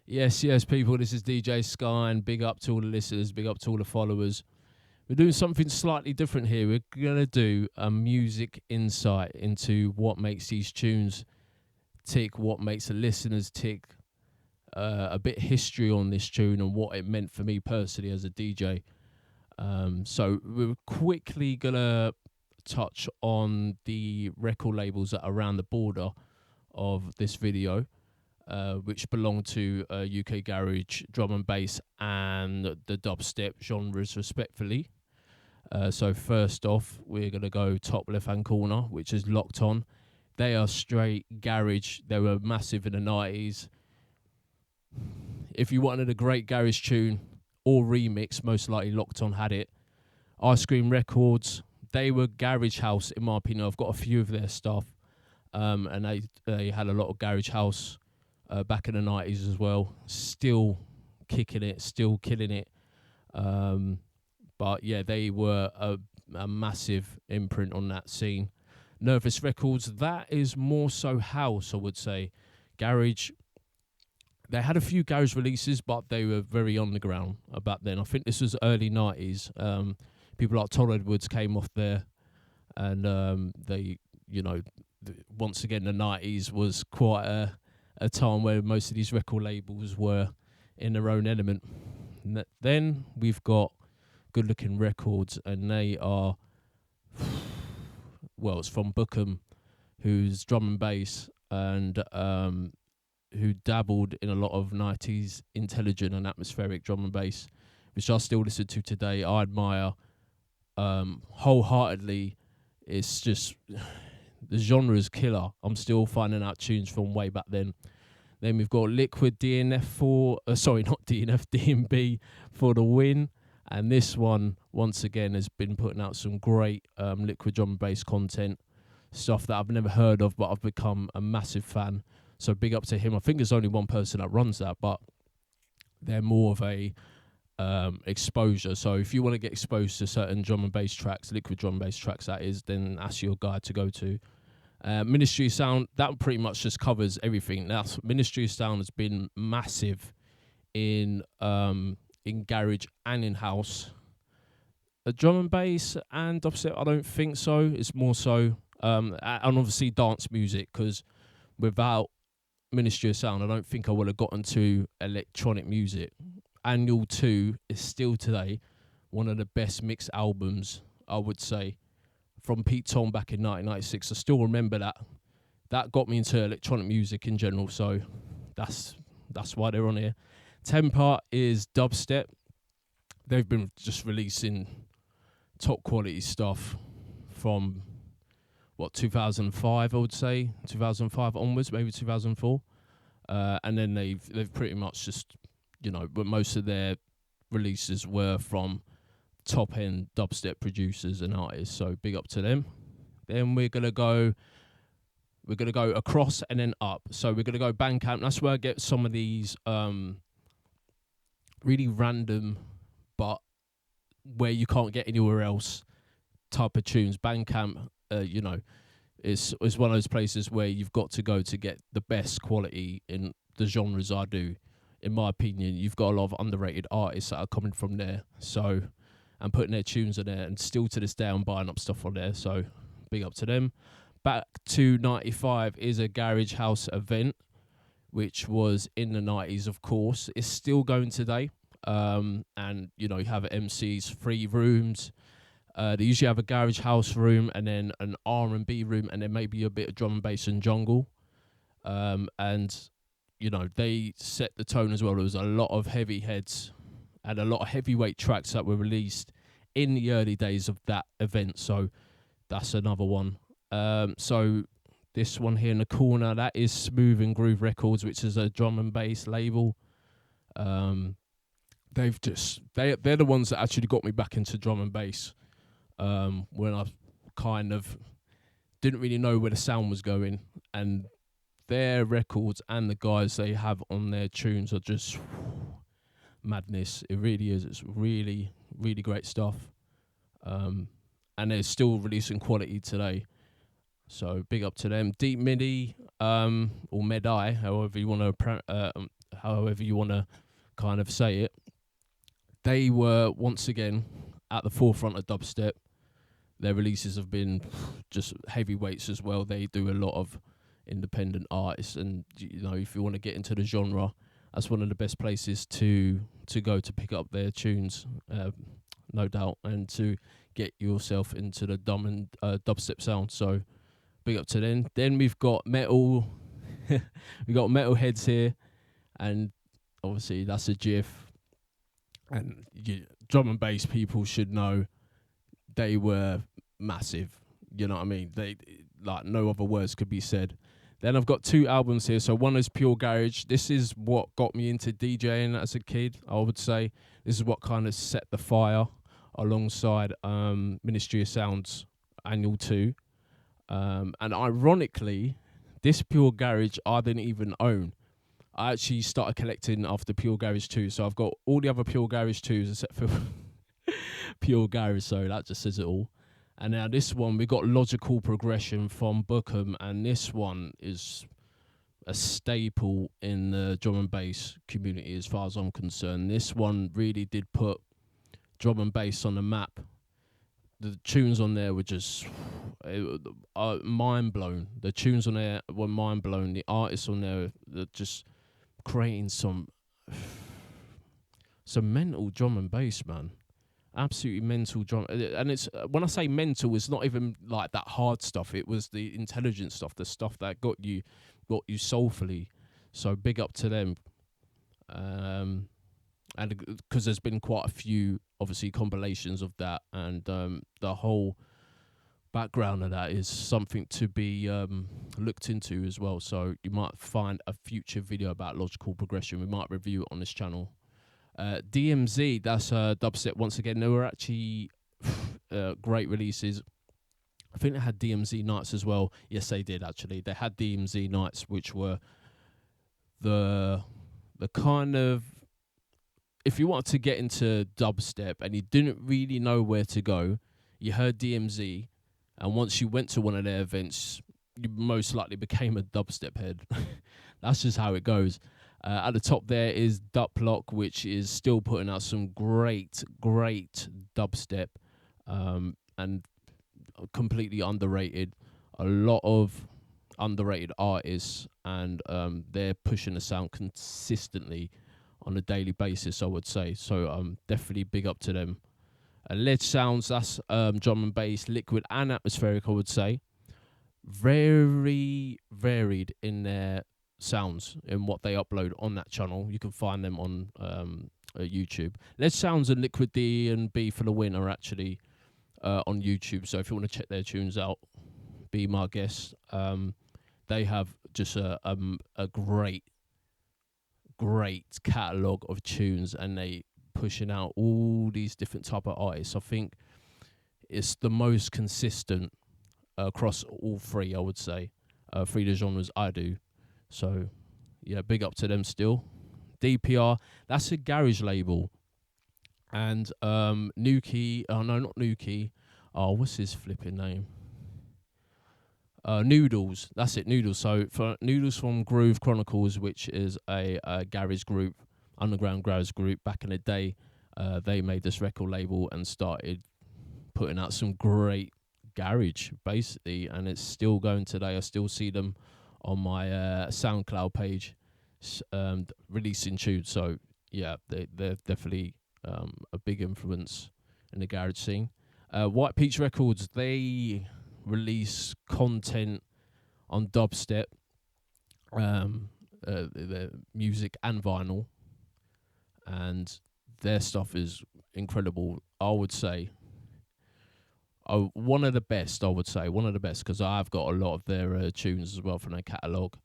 Yes, people. This is DJ SKYN. Big up to all the listeners. Big up to all the followers. We're doing something slightly different here. We're gonna do a music insight into what makes these tunes tick, what makes the listeners tick. A bit of history on this tune and what it meant for me personally as a DJ. So we're quickly gonna touch on the record labels that are around the border of this video. Which belong to UK garage, drum and bass, and the dubstep genres, respectfully. So first off, we're gonna go top left-hand corner, which is Locked On. They are straight garage. They were massive in the 90s. If you wanted a great garage tune or remix, most likely Locked On had it. Ice Cream Records, they were garage house, in my opinion. I've got a few of their stuff, and they had a lot of garage house back in the 90s as well. Still kicking it, still killing it. But yeah, they were a massive imprint on that scene. Nervous Records, that is more so house, I would say. Garage, they had a few garage releases, but they were very underground back then. I think this was early 90s. People like Todd Edwards came off there, and they, once again, the 90s was quite a time where most of these record labels were in their own element. Then we've got Good Looking Records, and they are, well, it's from Bookham, who's drum and bass, and who dabbled in a lot of 90s intelligent and atmospheric drum and bass, which I still listen to today. I admire wholeheartedly. It's just, the genre is killer. I'm still finding out tunes from way back then. Then we've got Liquid DNF not DNF, DNB for the win. And this one, once again, has been putting out some great liquid drum and bass content, stuff that I've never heard of, but I've become a massive fan. So big up to him. I think there's only one person that runs that, but they're more of a exposure. So if you want to get exposed to certain drum and bass tracks, liquid drum and bass tracks, that is, then that's your guy to go to. Ministry of Sound, that pretty much just covers everything. That's Ministry of Sound has been massive in garage and in house. Drum and bass and dubstep, I don't think so. It's more so, and obviously dance music, because without Ministry of Sound, I don't think I would have gotten to electronic music. Annual 2 is still today one of the best mixed albums, I would say, from Pete Tong back in 1996. I still remember that. That got me into electronic music in general, so that's why they're on here. Temper is dubstep. They've been just releasing top quality stuff from 2005, I would say, 2005 onwards, maybe 2004, and then they've pretty much just, but most of their releases were from top end dubstep producers and artists, so big up to them. Then we're gonna go across and then up. So we're gonna go Bandcamp. That's where I get some of these really random, but where you can't get anywhere else type of tunes. Bandcamp, is one of those places where you've got to go to get the best quality in the genres I do. In my opinion, you've got a lot of underrated artists that are coming from there. So, and putting their tunes on there, and still to this day I'm buying up stuff on there, so big up to them. Back to 95 is a garage house event, which was in the 90s, of course. It's still going today, and you have MCs, free rooms. They usually have a garage house room and then an R&B room, and then maybe a bit of drum and bass and jungle. And they set the tone as well. There was a lot of heavy heads and a lot of heavyweight tracks that were released in the early days of that event. So that's another one. So this one here in the corner, that is Smooth and Groove Records, which is a drum and bass label. They're the ones that actually got me back into drum and bass, when I kind of didn't really know where the sound was going, and their records and the guys they have on their tunes are just madness. It really is. It's really, really great stuff. And they're still releasing quality today. So big up to them. Deep Midi, or Medi, however you want to however you want to kind of say it. They were once again at the forefront of dubstep. Their releases have been just heavyweights as well. They do a lot of independent artists, and you know, if you want to get into the genre, that's one of the best places to go to pick up their tunes, no doubt, and to get yourself into the dubstep sound. So big up to them. Then we've got metal. We got metal heads here, and obviously that's a GIF. And drum and bass people should know they were massive. You know what I mean? They, like, no other words could be said. Then I've got 2 albums here. So one is Pure Garage. This is what got me into DJing as a kid, I would say. This is what kind of set the fire alongside Ministry of Sound's Annual 2. And ironically, this Pure Garage I didn't even own. I actually started collecting after Pure Garage 2. So I've got all the other Pure Garage 2s except for Pure Garage. So that just says it all. And now this one, we got Logical Progression from Bookham. And this one is a staple in the drum and bass community as far as I'm concerned. This one really did put drum and bass on the map. The tunes on there were just mind blown. The tunes on there were mind blown. The artists on there are just creating some mental drum and bass, man. Absolutely mental drum. And it's, when I say mental, it's not even like that hard stuff. It was the intelligent stuff, the stuff that got you soulfully. So big up to them. And because there's been quite a few, obviously, compilations of that, and the whole background of that is something to be looked into as well. So you might find a future video about Logical Progression. We might review it on this channel. DMZ, that's Dubstep once again. They were actually great releases. I think they had DMZ nights as well. Yes, they did actually. They had DMZ nights, which were the kind of, if you wanted to get into dubstep and you didn't really know where to go, you heard DMZ, and once you went to one of their events, you most likely became a dubstep head. That's just how it goes. At the top there is Duplock, which is still putting out some great dubstep, and completely underrated. A lot of underrated artists, and they're pushing the sound consistently on a daily basis, I would say. So definitely big up to them. Ledge Sounds, that's drum and bass, liquid and atmospheric, I would say. Very varied in their sounds in what they upload on that channel. You can find them on YouTube. Ledge Sounds and Liquid D&B for the win are actually on YouTube. So if you want to check their tunes out, be my guest. They have just a great catalogue of tunes, and they pushing out all these different type of artists. I think it's the most consistent across all three, I would say. Three of the genres I do. So yeah, big up to them still. DPR, that's a garage label. And Nuki, oh no, not Nuki. Oh, what's his flipping name? Noodles, that's it, Noodles. So for Noodles from Groove Chronicles, which is a garage group, underground garage group back in the day, they made this record label and started putting out some great garage, basically, and it's still going today. I still see them on my SoundCloud page releasing tunes. So yeah, they're definitely a big influence in the garage scene. White Peach Records, they release content on dubstep, their music and vinyl, and their stuff is incredible. I would say one of the best, because I've got a lot of their tunes as well from their catalogue.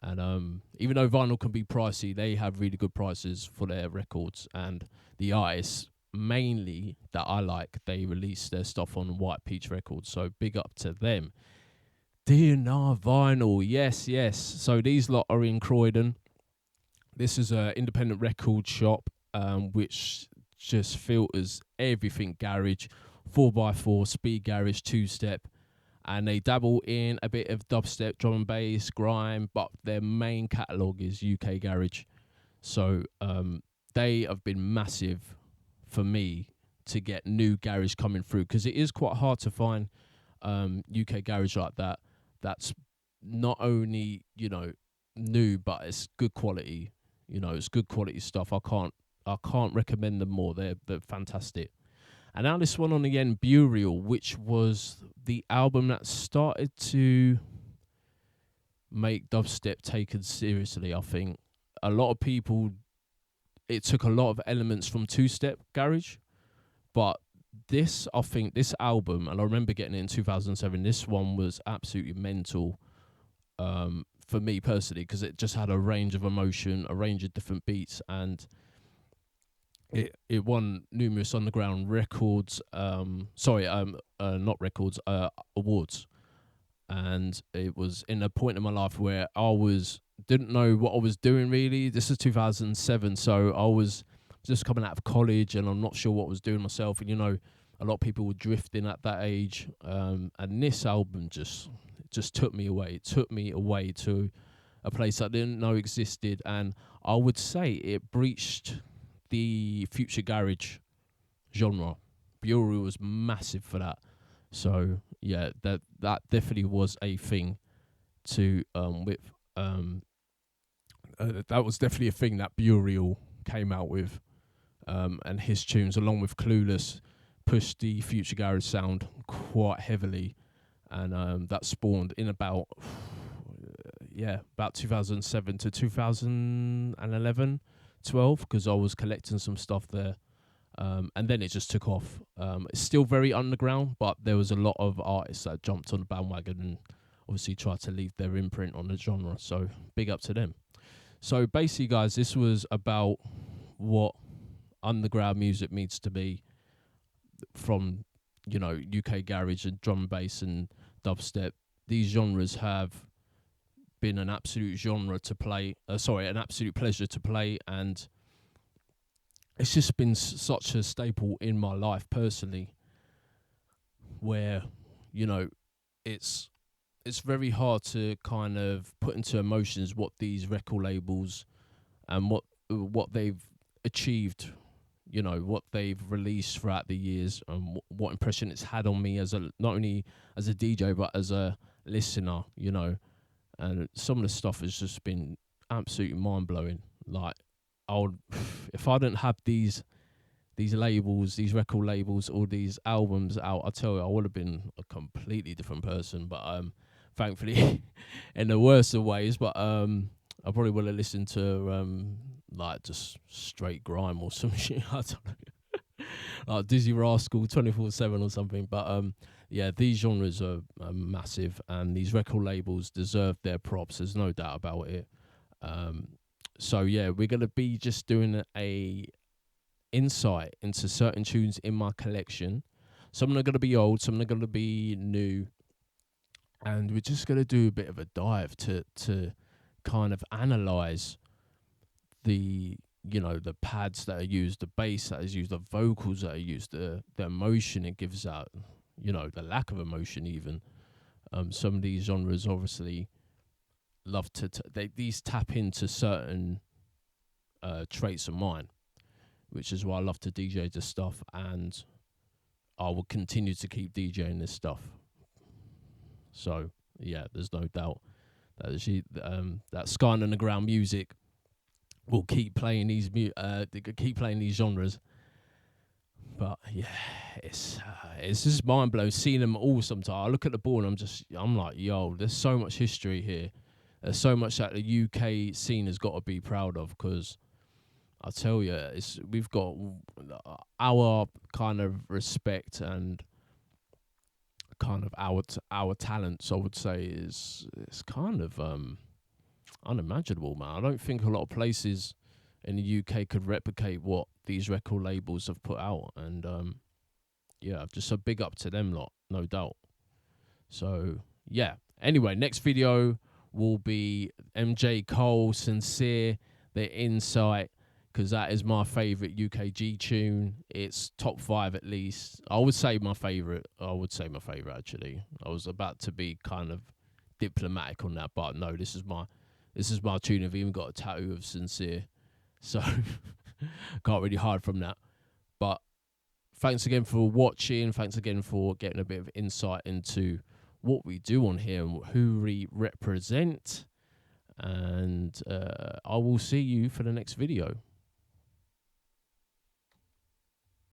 And even though vinyl can be pricey, they have really good prices for their records, and the artists mainly that I like, they release their stuff on White Peach Records, so big up to them. DNR Vinyl, yes. So these lot are in Croydon. This is an independent record shop, which just filters everything garage, 4x4, speed garage, two-step, and they dabble in a bit of dubstep, drum and bass, grime, but their main catalogue is UK garage. So they have been massive for me to get new garage coming through, because it is quite hard to find UK garage like that. That's not only, you know, new, but it's good quality. You know, it's good quality stuff. I can't recommend them more. They're fantastic. And now this one on the end, Burial, which was the album that started to make dubstep taken seriously. I think a lot of people, it took a lot of elements from two-step garage, but this, I think this album, and I remember getting it in 2007, this one was absolutely mental for me personally, because it just had a range of emotion, a range of different beats, and it won numerous underground records, not records, awards. And it was in a point in my life where didn't know what I was doing really. This is 2007, so I was just coming out of college, and I'm not sure what I was doing myself. And you know, a lot of people were drifting at that age, and this album just took me away. It took me away to a place I didn't know existed, and I would say it breached the future garage genre. Bureau was massive for that. So yeah, that definitely was a thing to that was definitely a thing that Burial came out with, and his tunes, along with Clueless, pushed the future garage sound quite heavily, and that spawned in about 2007 to 2011, 12, because I was collecting some stuff there. And then it just took off. It's still very underground, but there was a lot of artists that jumped on the bandwagon and obviously tried to leave their imprint on the genre. So big up to them. So basically, guys, this was about what underground music needs to be from, you know, UK garage and drum and bass and dubstep. These genres have been an absolute genre to play. An absolute pleasure to play, and it's just been such a staple in my life personally, where, you know, it's very hard to kind of put into emotions what these record labels and what they've achieved, you know, what they've released throughout the years, and what impression it's had on me as not only as a DJ but as a listener, you know. And some of the stuff has just been absolutely mind blowing. Like, if I didn't have these labels, these record labels, or these albums out, I tell you, I would have been a completely different person. But thankfully, in the worst of ways. But I probably would have listened to like just straight grime or some shit. I don't know, like Dizzy Rascal 24/7 or something. But yeah, these genres are massive, and these record labels deserve their props. There's no doubt about it. So yeah, we're gonna be just doing a insight into certain tunes in my collection. Some are gonna be old, some are gonna be new, and we're just gonna do a bit of a dive to kind of analyze the, you know, the pads that are used, the bass that is used, the vocals that are used, the emotion it gives out, you know, the lack of emotion even. Some of these genres obviously love to these tap into certain traits of mine, which is why I love to DJ this stuff, and I will continue to keep DJing this stuff. So yeah, there's no doubt that that SKYN Underground music will keep playing these keep playing these genres. But yeah, it's just mind blowing seeing them all. Sometimes I look at the board and I'm like, yo, there's so much history here. There's so much that the UK scene has got to be proud of, because I tell you, we've got our kind of respect and kind of our talents. I would say it's kind of unimaginable, man. I don't think a lot of places in the UK could replicate what these record labels have put out, and yeah, just a big up to them lot, no doubt. So yeah. Anyway, next video will be MJ Cole, Sincere, The Insight, because that is my favourite UKG tune. It's top 5 at least. I would say my favourite actually. I was about to be kind of diplomatic on that, but no, this is my tune. I've even got a tattoo of Sincere So can't really hide from that. But thanks again for watching. Thanks again for getting a bit of insight into what we do on here and who we represent. And I will see you for the next video.